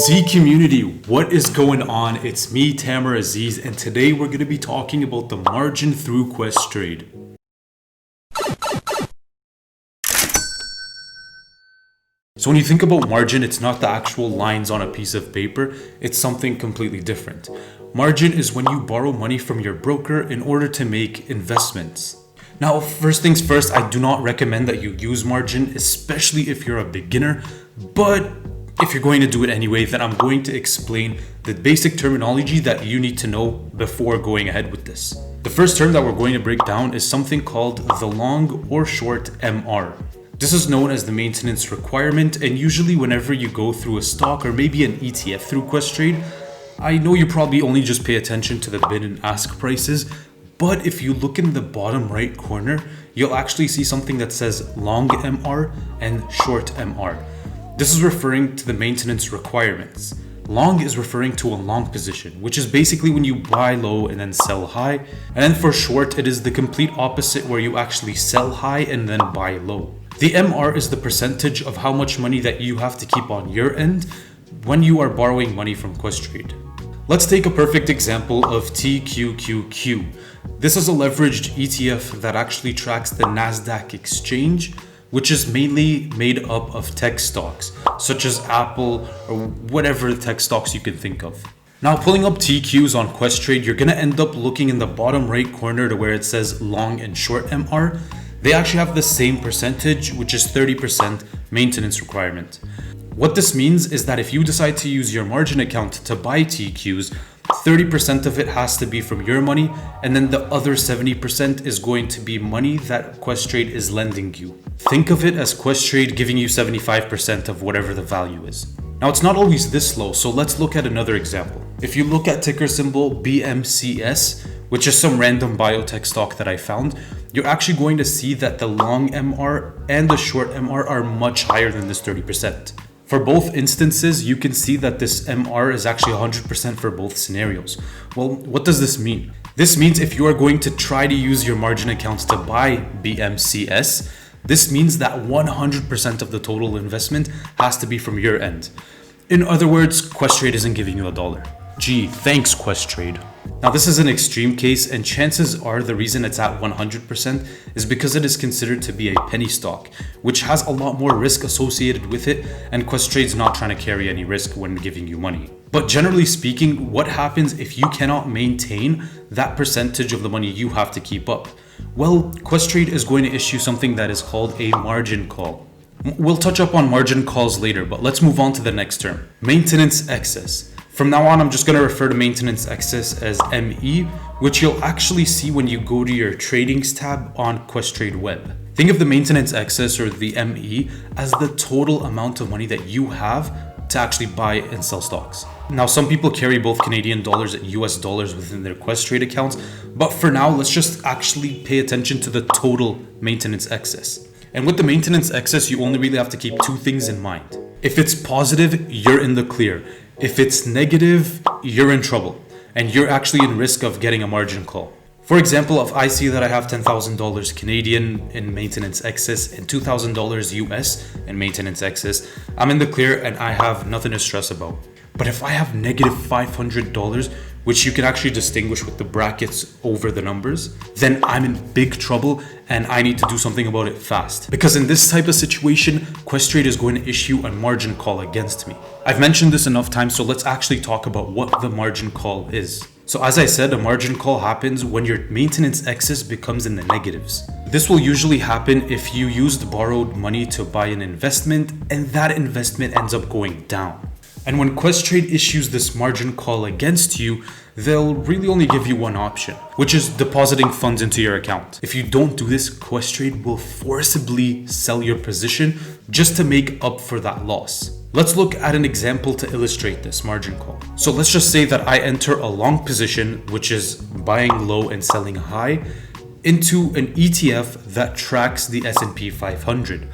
Z community, what is going on? It's me, Tamer Azizz, and today we're going to be talking about the margin through Questrade. So when you think about margin, it's not the actual lines on a piece of paper, it's something completely different. Margin is when you borrow money from your broker in order to make investments. Now, first things first, I do not recommend that you use margin, especially if you're a beginner, but if you're going to do it anyway, then I'm going to explain the basic terminology that you need to know before going ahead with this. The first term that we're going to break down is something called the long or short MR. This is known as the maintenance requirement, and usually whenever you go through a stock or maybe an ETF through Questrade, I know you probably only just pay attention to the bid and ask prices, but if you look in the bottom right corner, you'll actually see something that says long MR and short MR. This is referring to the maintenance requirements. Long is referring to a long position, which is basically when you buy low and then sell high. And then for short, it is the complete opposite where you actually sell high and then buy low. The MR is the percentage of how much money that you have to keep on your end when you are borrowing money from Questrade. Let's take a perfect example of TQQQ. This is a leveraged ETF that actually tracks the Nasdaq exchange, which is mainly made up of tech stocks, such as Apple or whatever tech stocks you can think of. Now, pulling up TQs on Questrade, you're gonna end up looking in the bottom right corner to where it says long and short MR. They actually have the same percentage, which is 30% maintenance requirement. What this means is that if you decide to use your margin account to buy TQs, 30% of it has to be from your money, and then the other 70% is going to be money that Questrade is lending you. Think of it as Questrade giving you 75% of whatever the value is. Now, it's not always this low, so let's look at another example. If you look at ticker symbol BMCS, which is some random biotech stock that I found, you're actually going to see that the long MR and the short MR are much higher than this 30%. For both instances, you can see that this MR is actually 100% for both scenarios. Well, what does this mean? This means if you are going to try to use your margin accounts to buy BMCS, this means that 100% of the total investment has to be from your end. In other words, Questrade isn't giving you $1. Gee, thanks Questrade. Now, this is an extreme case, and chances are the reason it's at 100% is because it is considered to be a penny stock, which has a lot more risk associated with it, and Questrade's not trying to carry any risk when giving you money. But generally speaking, what happens if you cannot maintain that percentage of the money you have to keep up? Well, Questrade is going to issue something that is called a margin call. We'll touch up on margin calls later, but let's move on to the next term, maintenance excess. From now on, I'm just going to refer to maintenance excess as ME, which you'll actually see when you go to your tradings tab on Questrade web. Think of the maintenance excess, or the ME, as the total amount of money that you have to actually buy and sell stocks. Now, some people carry both Canadian dollars and US dollars within their Questrade accounts, but for now, let's just actually pay attention to the total maintenance excess. And with the maintenance excess, you only really have to keep two things in mind. If it's positive, you're in the clear. If it's negative, you're in trouble, and you're actually in risk of getting a margin call. For example, if I see that I have $10,000 Canadian in maintenance excess and $2,000 US in maintenance excess, I'm in the clear and I have nothing to stress about. But if I have negative $500, which you can actually distinguish with the brackets over the numbers, then I'm in big trouble and I need to do something about it fast. Because in this type of situation, Questrade is going to issue a margin call against me. I've mentioned this enough times, so let's actually talk about what the margin call is. So as I said, a margin call happens when your maintenance excess becomes in the negatives. This will usually happen if you used borrowed money to buy an investment and that investment ends up going down. And when Questrade issues this margin call against you, they'll really only give you one option, which is depositing funds into your account. If you don't do this, Questrade will forcibly sell your position just to make up for that loss. Let's look at an example to illustrate this margin call. So let's just say that I enter a long position, which is buying low and selling high, into an ETF that tracks the S&P 500.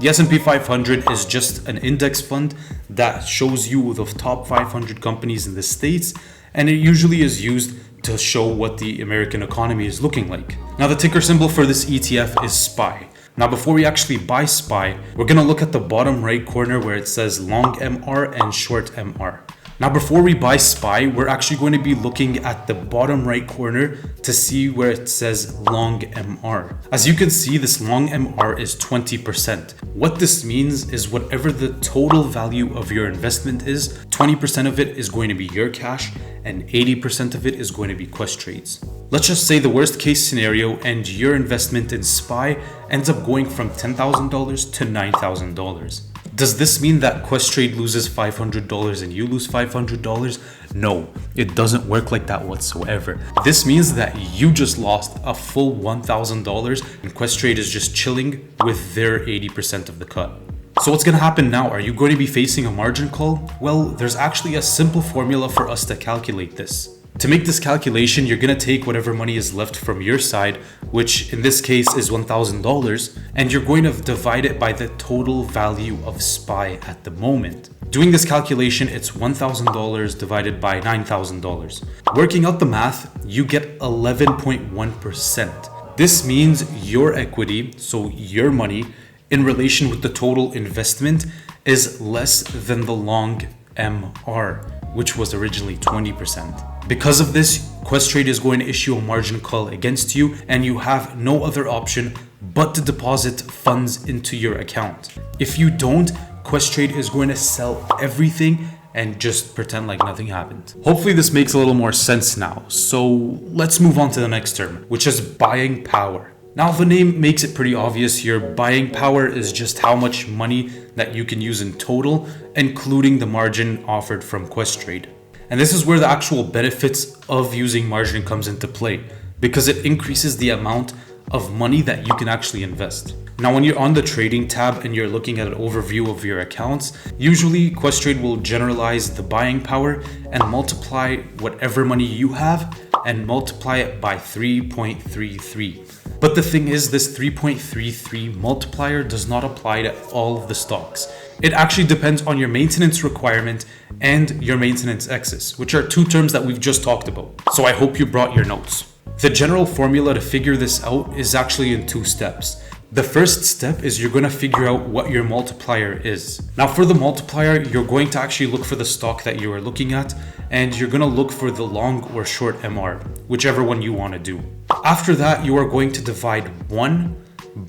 The S&P 500 is just an index fund that shows you the top 500 companies in the States, and it usually is used to show what the American economy is looking like. Now, the ticker symbol for this ETF is SPY. Now, before we actually buy SPY, we're going to look at the bottom right corner where it says long MR and short MR. Now, before we buy SPY, we're actually going to be looking at the bottom right corner to see where it says long MR. As you can see, this long MR is 20%. What this means is whatever the total value of your investment is, 20% of it is going to be your cash and 80% of it is going to be Questrade's. Let's just say the worst case scenario and your investment in SPY ends up going from $10,000 to $9,000. Does this mean that Questrade loses $500 and you lose $500? No, it doesn't work like that whatsoever. This means that you just lost a full $1,000 and Questrade is just chilling with their 80% of the cut. So what's going to happen now? Are you going to be facing a margin call? Well, there's actually a simple formula for us to calculate this. To make this calculation, you're going to take whatever money is left from your side, which in this case is $1,000, and you're going to divide it by the total value of SPY at the moment. Doing this calculation, it's $1,000 divided by $9,000. Working out the math, you get 11.1%. This means your equity, so your money, in relation with the total investment is less than the long MR, which was originally 20%. Because of this, Questrade is going to issue a margin call against you and you have no other option but to deposit funds into your account. If you don't, Questrade is going to sell everything and just pretend like nothing happened. Hopefully this makes a little more sense now. So let's move on to the next term, which is buying power. Now, the name makes it pretty obvious here. Buying power is just how much money that you can use in total, including the margin offered from Questrade. And this is where the actual benefits of using margin comes into play, because it increases the amount of money that you can actually invest. Now, when you're on the trading tab and you're looking at an overview of your accounts, usually Questrade will generalize the buying power and multiply whatever money you have and multiply it by 3.33. But the thing is, this 3.33 multiplier does not apply to all of the stocks. It actually depends on your maintenance requirement and your maintenance excess, which are two terms that we've just talked about. So I hope you brought your notes. The general formula to figure this out is actually in two steps. The first step is you're going to figure out what your multiplier is. Now, for the multiplier, you're going to actually look for the stock that you are looking at, and you're going to look for the long or short MR, whichever one you want to do. After that, you are going to divide 1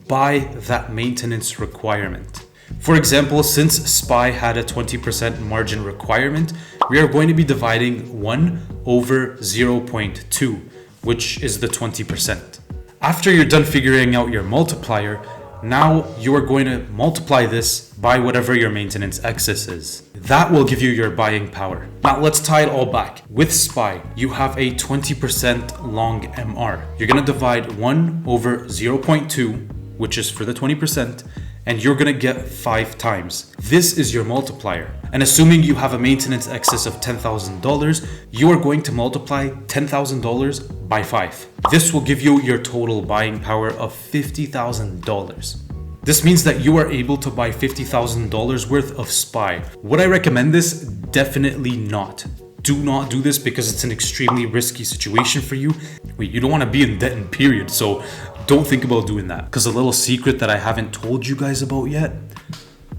by that maintenance requirement. For example, since SPY had a 20% margin requirement, we are going to be dividing 1 over 0.2, which is the 20%. After you're done figuring out your multiplier, now you are going to multiply this by whatever your maintenance excess is. That will give you your buying power. Now let's tie it all back. With SPY, you have a 20% long MR. You're going to divide 1 over 0.2, which is for the 20%, and you're going to get 5 times. This is your multiplier. And assuming you have a maintenance excess of $10,000, you are going to multiply $10,000 by 5. This will give you your total buying power of $50,000. This means that you are able to buy $50,000 worth of SPY. Would I recommend this? Definitely not. Do not do this because it's an extremely risky situation for you. You don't want to be in debt in period, so don't think about doing that. Because a little secret that I haven't told you guys about yet,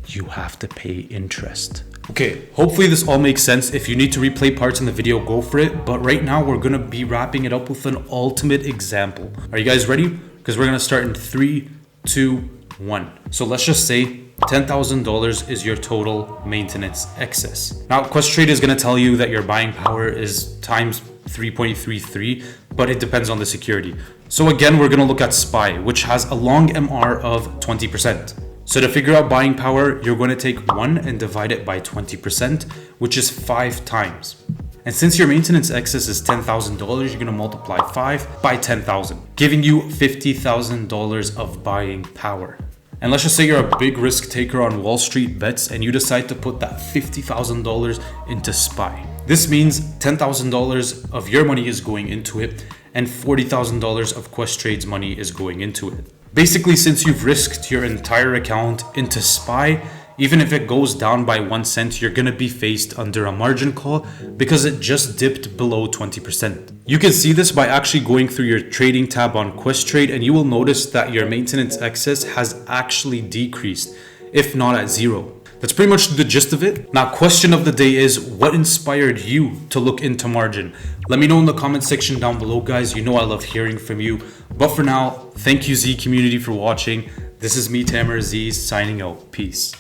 you have to pay interest. Okay, hopefully this all makes sense. If you need to replay parts in the video, go for it. But right now we're going to be wrapping it up with an ultimate example. Are you guys ready? Because we're going to start in 3, 2, 1. So let's just say $10,000 is your total maintenance excess. Now, Questrade is going to tell you that your buying power is times 3.33, but it depends on the security. So again, we're going to look at SPY, which has a long MR of 20%. So to figure out buying power, you're going to take 1 and divide it by 20%, which is 5 times. And since your maintenance excess is $10,000, you're going to multiply 5 by 10,000, giving you $50,000 of buying power. And let's just say you're a big risk taker on Wall Street bets and you decide to put that $50,000 into SPY. This means $10,000 of your money is going into it and $40,000 of Questrade's money is going into it. Basically, since you've risked your entire account into SPY, Even if it goes down by 1 cent, you're gonna be faced under a margin call because it just dipped below 20%. You can see this by actually going through your trading tab on Questrade, and you will notice that your maintenance excess has actually decreased, if not at zero. That's pretty much the gist of it. Now, question of the day is, what inspired you to look into margin? Let me know in the comment section down below, guys. You know I love hearing from you. But for now, thank you Z community for watching. This is me, Tamer Azizz, signing out. Peace.